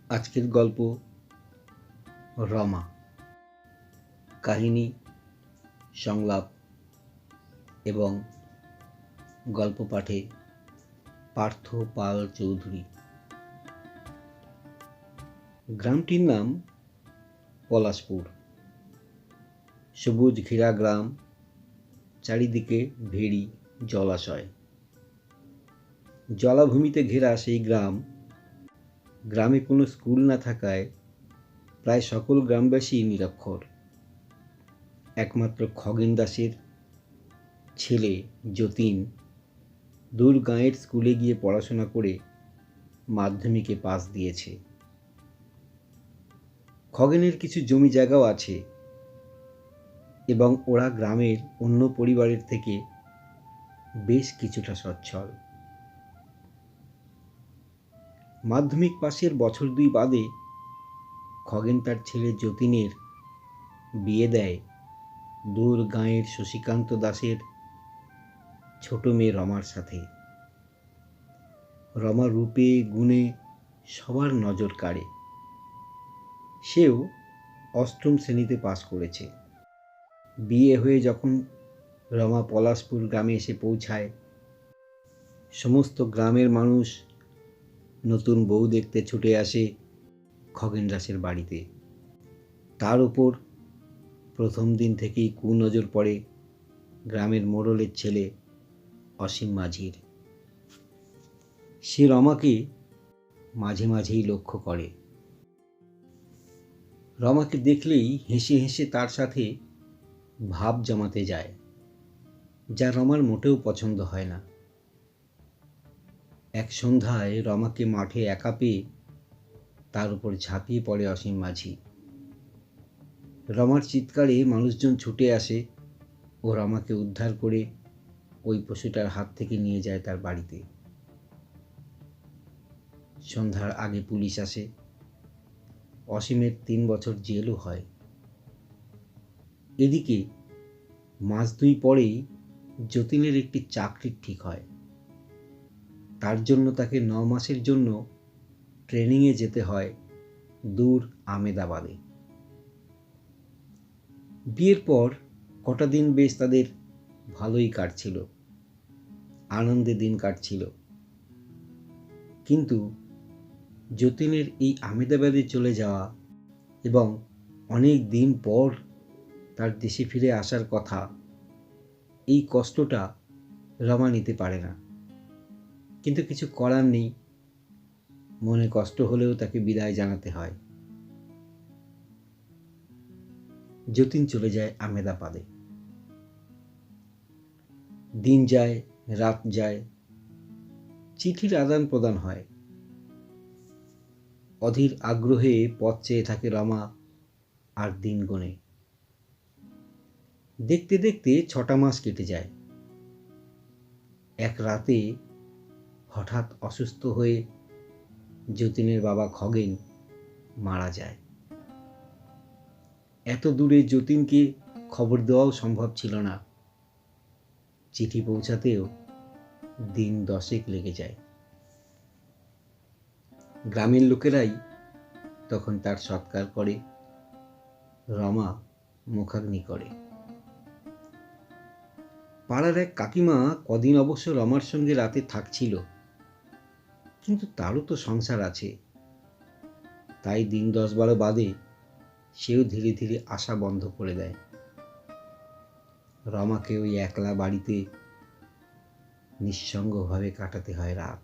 আজকের গল্প রমা। কাহিনী, সংলাপ এবং গল্প পাঠে পার্থ পাল চৌধুরী। গ্রামটির নাম পলাশপুর। সবুজ ঘেরা গ্রাম, চারিদিকে ভেড়ি, জলাশয়। জলাভূমিতে ঘেরা সেই গ্রামে কোনো স্কুল না থাকায় প্রায় সকল গ্রামবাসী নিরক্ষর। একমাত্র খগেন দাসের ছেলে যতীন দূর গাঁয়ের স্কুলে গিয়ে পড়াশোনা করে মাধ্যমিকে পাস দিয়েছে। খগেনের কিছু জমি জায়গাও আছে এবং ওরা গ্রামের অন্য পরিবারের থেকে বেশ কিছুটা সচ্ছল। মাধ্যমিক পাশের বছর দুই বাদে খগেন তার ছেলে যতীনের বিয়ে দেয় দূর গাঁয়ের শশীকান্ত দাসের ছোট মেয়ে রমার সাথে। রমা রূপে গুণে সবার নজর কাড়ে। সেও অষ্টম শ্রেণীতে পাস করেছে। বিয়ে হয়ে যখন রমা পলাশপুর গ্রামে এসে পৌঁছায়, সমস্ত গ্রামের মানুষ নতুন বউ দেখতে ছুটে আসে খগেন দাসের বাড়িতে। তার উপর প্রথম দিন থেকেই কুনজর পড়ে গ্রামের মোড়লের ছেলে অসীম মাঝির। সে রমাকে মাঝে মাঝেই লক্ষ্য করে। রমাকে দেখলেই হেসে হেসে তার সাথে ভাব জমাতে যায়, যা রমার মোটেও পছন্দ হয় না। এক সন্ধ্যায় রমাকে মাঠে একা পেয়ে তার উপর ঝাঁপিয়ে পড়ে অসীম মাঝি। রমার চিৎকারে মানুষজন ছুটে আসে ও রমাকে উদ্ধার করে ওই পশুটার হাত থেকে নিয়ে যায় তার বাড়িতে। সন্ধ্যার আগে পুলিশ আসে। অসীমের 3 বছর জেলও হয়। এদিকে মাস দুই পরেই যতীনের একটি চাকরির ঠিক হয়। তার জন্য তাকে 9 মাসের জন্য ট্রেনিংয়ে যেতে হয় দূর আমেদাবাদে। বিয়ের পর কটা দিন বেশ তাদের ভালোই কাটছিল, আনন্দে দিন কাটছিল। কিন্তু যতীনের এই আমেদাবাদে চলে যাওয়া এবং অনেক দিন পর তার দেশে ফিরে আসার কথা, এই কষ্টটা রমা নিতে পারে না। কিন্তু কিছু করার নেই, মনে কষ্ট হলেও তাকে বিদায় জানাতে হয়। যতীন চলে যায় আমেদাবাদে। দিন যায়, রাত যায়, চিঠির আদান প্রদান হয়। অধীর আগ্রহে পথ চেয়ে থাকে রমা আর দিন গোনে। দেখতে দেখতে 6টা মাস কেটে যায়। এক রাতে হঠাৎ অসুস্থ হয়ে যতীনের বাবা খগেন মারা যায়। এত দূরে যতীনকে খবর দেওয়াও সম্ভব ছিল না। চিঠি পৌঁছাতেও দিন 10 লেগে যায়। গ্রামের লোকেরাই তখন তার সৎকার করে। রমা মুখাগ্নি করে। পাড়ার এক কাকিমা কদিন অবশ্য রমার সঙ্গে রাতে থাকছিল, কিন্তু তারও তো সংসার আছে। তাই দিন 10-12 বাদে সেও ধীরে ধীরে আসা বন্ধ করে দেয়। রমাকে ওই একলা বাড়িতে নিঃসঙ্গভাবে কাটাতে হয় রাত।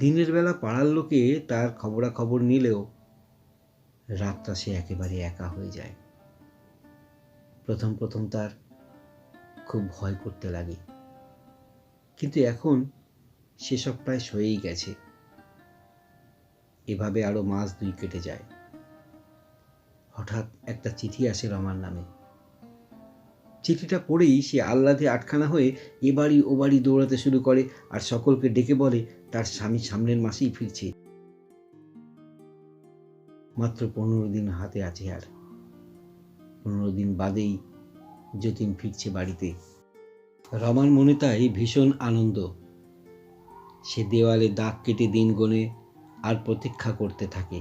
দিনের বেলা পাড়ার লোকে তার খবরাখবর নিলেও রাতটা সে একেবারে একা হয়ে যায়। প্রথম প্রথম তার খুব ভয় করতে লাগে, কিন্তু এখন সেসব প্রায় সয়েই গেছে। এভাবে আরো মাস 2 কেটে যায়। হঠাৎ একটা চিঠি আসে রমার নামে। চিঠিটা পড়েই সে আহ্লাদে আটখানা হয়ে এ বাড়ি ও বাড়ি দৌড়াতে শুরু করে আর সকলকে ডেকে বলে তার স্বামী সামনের মাসেই ফিরছে। মাত্র 15 দিন হাতে আছে আর। 15 দিন বাদেই যতীন ফিরছে বাড়িতে। রমার মনে তাই ভীষণ আনন্দ। সে দেওয়ালে দাগ কেটে দিন গোনে, আর প্রতীক্ষা করতে থাকে।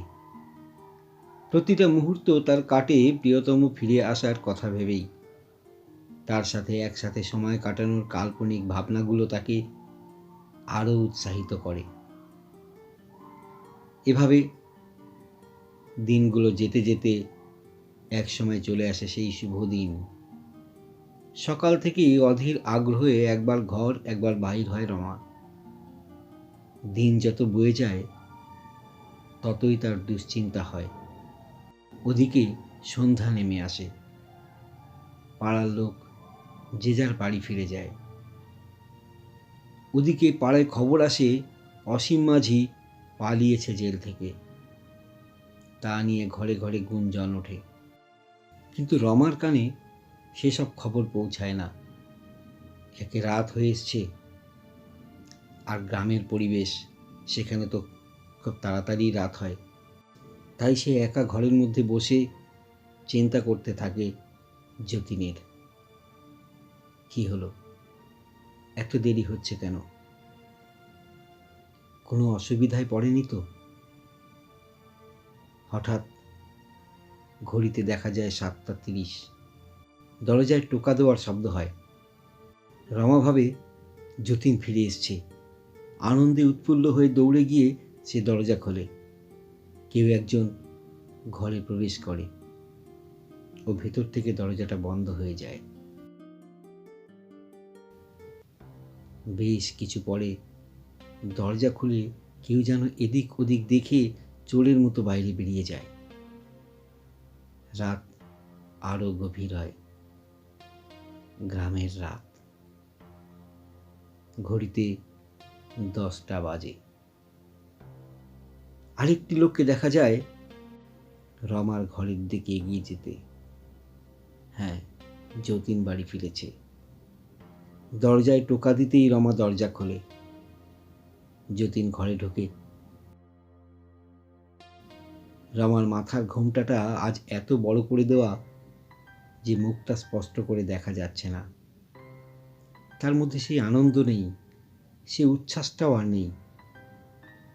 প্রতিটা মুহূর্ত তার কাটে প্রিয়তম ফিরে আসার কথা ভেবেই। তার সাথে একসাথে সময় কাটানোর কাল্পনিক ভাবনাগুলো তাকে আরও উৎসাহিত করে। এভাবে দিনগুলো যেতে যেতে এক সময় চলে আসে সেই শুভ দিন। সকাল থেকেই অধীর আগ্রহে একবার ঘর একবার বাহির হয় রমা। দিন যত বয়ে যায় ততই তার দুশ্চিন্তা হয়। ওদিকে সন্ধ্যা নেমে আসে, পাড়ার লোক যে যার বাড়ি ফিরে যায়। ওদিকে পাড়ায় খবর আসে অসীম মাঝি পালিয়েছে জেল থেকে। তা নিয়ে ঘরে ঘরে গুঞ্জন ওঠে, কিন্তু রমার কানে সেসব খবর পৌঁছায় না। একে রাত হয়ে এসছে, আর গ্রামের পরিবেশ, সেখানে তো খুব তাড়াতাড়ি রাত হয়। তাই সে একা ঘরের মধ্যে বসে চিন্তা করতে থাকে যতীনের। কি হলো, এত দেরি হচ্ছে কেন? কোনো অসুবিধায় পড়েনি তো? হঠাৎ ঘড়িতে দেখা যায় 7:30। দরজায় টোকা দেওয়ার শব্দ হয়। রমা ভাবে যতীন ফিরে এসছে। আনন্দে উৎফুল্ল হয়ে দৌড়ে গিয়ে সে দরজা খোলে। কেউ একজন ঘরে প্রবেশ করে ও ভেতর থেকে দরজাটা বন্ধ হয়ে যায়। বেশ কিছু পরে দরজা খুলে কেউ যেন এদিক ওদিক দেখে চোরের মতো বাইরে বেরিয়ে যায়। রাত আরো গভীর হয়। গ্রামের রাত। ঘড়িতে 10টা বাজে। আরেকটি লোককে দেখা যায় রমার ঘরের দিকে এগিয়ে যেতে। হ্যাঁ, যতীন বাড়ি ফিরেছে। দরজায় টোকা দিতেই রমা দরজা খোলে। যতীন ঘরে ঢোকে। রমার মাথার ঘোমটাটা আজ এত বড় করে দেওয়া যে মুখটা স্পষ্ট করে দেখা যাচ্ছে না। তার মধ্যে সেই আনন্দ নেই, সে উচ্ছ্বাসটাও আর নেই।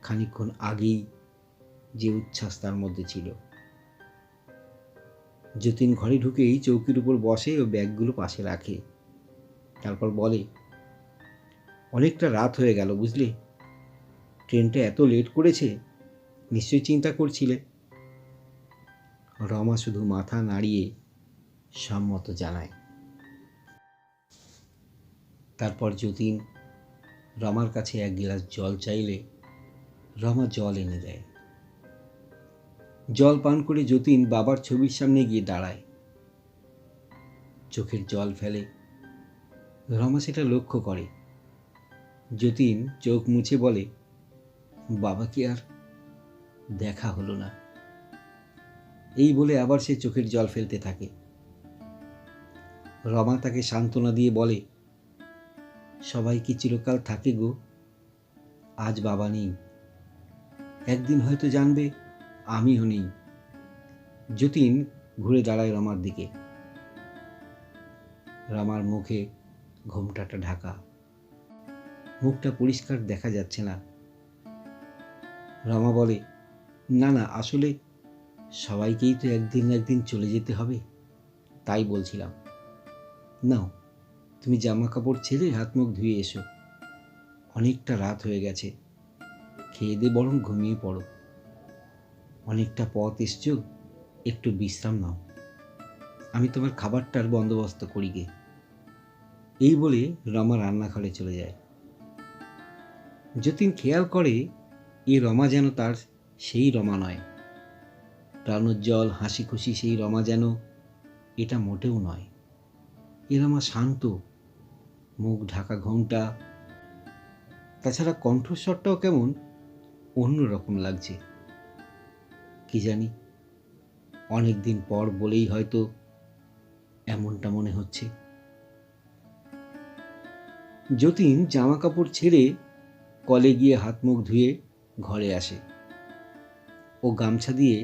খানিকক্ষণ আগেই যে উচ্ছ্বাস তার মধ্যে ছিল। যতীন ঘরে ঢুকেই চৌকির উপর বসে ও ব্যাগগুলো পাশে রাখে। তারপর বলে, অনেকটা রাত হয়ে গেল বুঝলে। ট্রেনটা এত লেট করেছে, নিশ্চয়ই চিন্তা করছিলে। রমা শুধু মাথা নাড়িয়ে সম্মত জানায়। তারপর যতীন রমার কাছে এক গ্লাস জল চাইলে রমা জল এনে দেয়। জল পান করে যতীন বাবার ছবির সামনে গিয়ে দাঁড়ায়। চোখের জল ফেলে। রমা সেটা লক্ষ্য করে। যতীন চোখ মুছে বলে, বাবাকে আর দেখা হলো না। এই বলে আবার সে চোখের জল ফেলতে থাকে। রমা তাকে সান্ত্বনা দিয়ে বলে, সবাই কি চিরকাল থাকে গো? আজ বাবা নেই, একদিন হয়তো জানবে আমিও নেই। যতীন ঘুরে দাঁড়ায় রমার দিকে। রমার মুখে ঘোমটাটা ঢাকা, মুখটা পরিষ্কার দেখা যাচ্ছে না। রমা বলে, না না, আসলে সবাইকেই তো একদিন একদিন চলে যেতে হবে, তাই বলছিলাম। নাও, তুমি জামা কাপড় ছেড়ে হাত মুখ ধুয়ে এসো। অনেকটা রাত হয়ে গেছে, খেয়ে দে বরং ঘুমিয়ে পড়ো। অনেকটা পথ এসছো, একটু বিশ্রাম নাও। আমি তোমার খাবারটার বন্দোবস্ত করি গে। এই বলে রমা রান্নাঘরে চলে যায়। যতীন খেয়াল করে এ রমা যেন তার সেই রমা নয়। প্রাণোজ্জ্বল হাসি খুশি সেই রমা যেন এটা মোটেও নয়। এ রমা শান্ত, মুখ ঢাকা ঘোমটা। তাছাড়া কণ্ঠস্বরটাও কেমন অন্যরকম লাগছে। কি জানি, অনেকদিন পর বলেই হয়তো এমনটা মনে হচ্ছে। যতীন জামা কাপড় ছেড়ে কলে গিয়ে হাত মুখ ধুয়ে ঘরে আসে। ও গামছা দিয়ে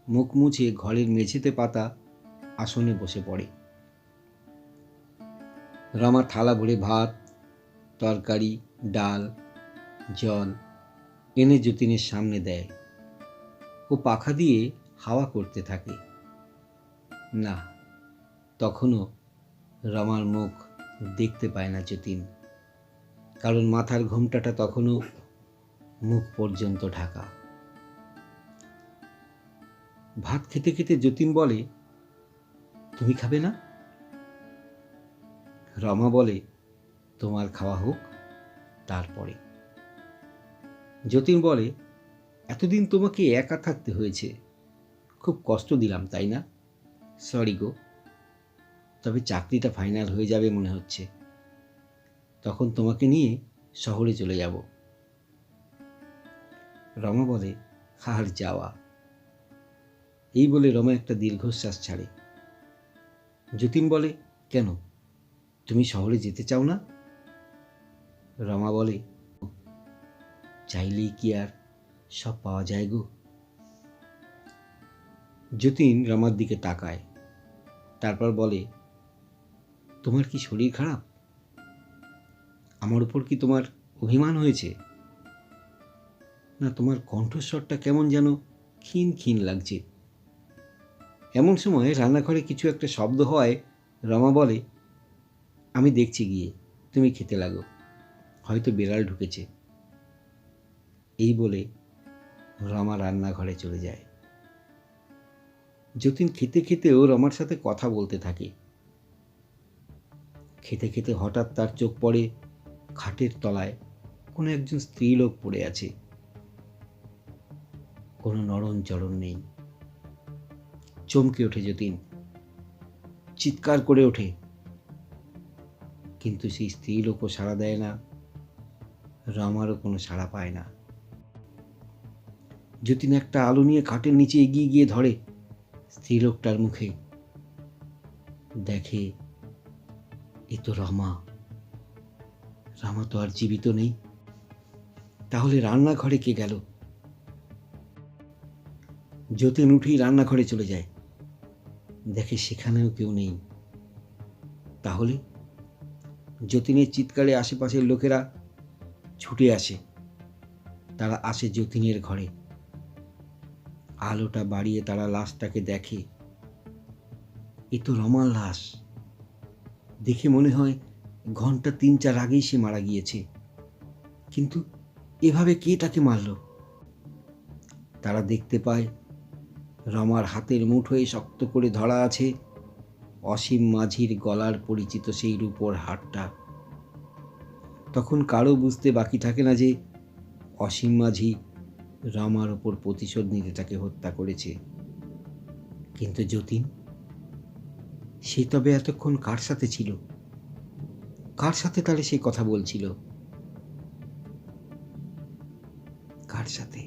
মুখ মুছে ঘরের মেঝেতে পাতা আসনে বসে পড়ে। রমা থালা ভরে ভাত, তরকারি, ডাল, জল এনে যতীনের সামনে দেয়। ও পাখা দিয়ে হাওয়া করতে থাকে। না, তখনও রমার মুখ দেখতে পায় না যতীন, কারণ মাথার ঘোমটাটা তখনও মুখ পর্যন্ত ঢাকা। ভাত খেতে খেতে যতীন বলে, তুমি খাবে না? রমা বলে, তোমার খাওয়া হোক তারপরে। যতীন বলে, এতদিন তোমাকে একা থাকতে হয়েছে, খুব কষ্ট দিলাম তাই না? সরি গো, তবে চাকরিটা ফাইনাল হয়ে যাবে মনে হচ্ছে, তখন তোমাকে নিয়ে শহরে চলে যাব। রমা বলে, আর যাওয়া। এই বলে রমা একটা দীর্ঘশ্বাস ছাড়ে। যতীন বলে, কেন, তুমি শহরে যেতে চাও না? রমা বলে, চাইলেই কি আর সব পাওয়া যায় গো? যতীন রমার দিকে তাকায়, তারপর বলে, তোমার কি শরীর খারাপ? আমার উপর কি তোমার অভিমান হয়েছে? না, তোমার কণ্ঠস্বরটা কেমন যেন ক্ষীণ ক্ষীণ লাগছে। এমন সময় রান্নাঘরে কিছু একটা শব্দ হয়। রমা বলে, আমি দেখছি গিয়ে, তুমি খেতে লাগো, হয়তো বিড়াল ঢুকেছে। এই বলে রমা রান্নাঘরে চলে যায়। যতীন খেতে খেতেও রমার সাথে কথা বলতে থাকে। খেতে খেতে হঠাৎ তার চোখ পড়ে খাটের তলায় কোনো একজন স্ত্রীলোক পড়ে আছে। কোনো নড়ন চড়ন নেই। চমকে ওঠে যতীন, চিৎকার করে ওঠে, কিন্তু সেই স্ত্রীলোকও সাড়া দেয় না, রমারও কোনো সাড়া পায় না। যতীন একটা আলো নিয়ে খাটের নিচে এগিয়ে গিয়ে ধরে স্ত্রীলোকটার মুখে, দেখে এ তো রমা। রমা তো আর জীবিত নেই, তাহলে রান্নাঘরে কে গেল? যতীন উঠেই রান্নাঘরে চলে যায়, দেখে সেখানেও কেউ নেই। তাহলে যতীনের চিৎকারে আশেপাশের লোকেরা ছুটে আসে। তারা আসে যতীনের ঘরে। আলোটা বাড়িয়ে তারা লাশটাকে দেখে। এ তো রমার লাশ। দেখে মনে হয় ঘন্টা 3-4 আগেই সে মারা গিয়েছে, কিন্তু এভাবে কে তাকে মারল? তারা দেখতে পায় রমার হাতের মুঠোয় শক্ত করে ধরা আছে অসীম মাঝির গলার পরিচিত সেই রূপোর হারটা। তখন কারো বুঝতে বাকি থাকে না যে অসীম মাঝি রমার ওপর প্রতিশোধ নিতে তাকে হত্যা করেছে। কিন্তু যতীন, সে তবে এতক্ষণ কার সাথে ছিল? কার সাথে তাহলে সে কথা বলছিল? কার সাথে?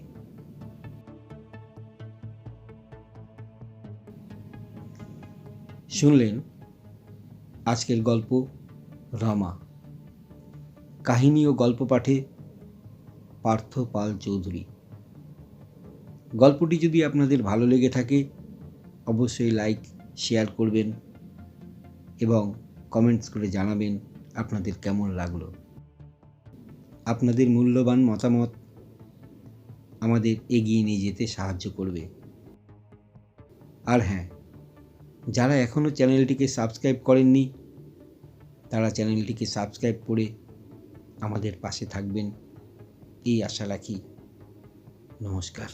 শুনলেন আজকের গল্প রমা। কাহিনী ও গল্প পাঠে পার্থ পাল চৌধুরী। গল্পটি যদি আপনাদের ভালো লেগে থাকে অবশ্যই লাইক শেয়ার করবেন এবং কমেন্টস করে জানাবেন আপনাদের কেমন লাগলো। আপনাদের মূল্যবান মতামত আমাদের এগিয়ে নিয়ে যেতে সাহায্য করবে। আর হ্যাঁ, যারা এখনও চ্যানেলটিকে সাবস্ক্রাইব করেননি তারা চ্যানেলটিকে সাবস্ক্রাইব করে আমাদের পাশে থাকবেন এই আশা রাখি। নমস্কার।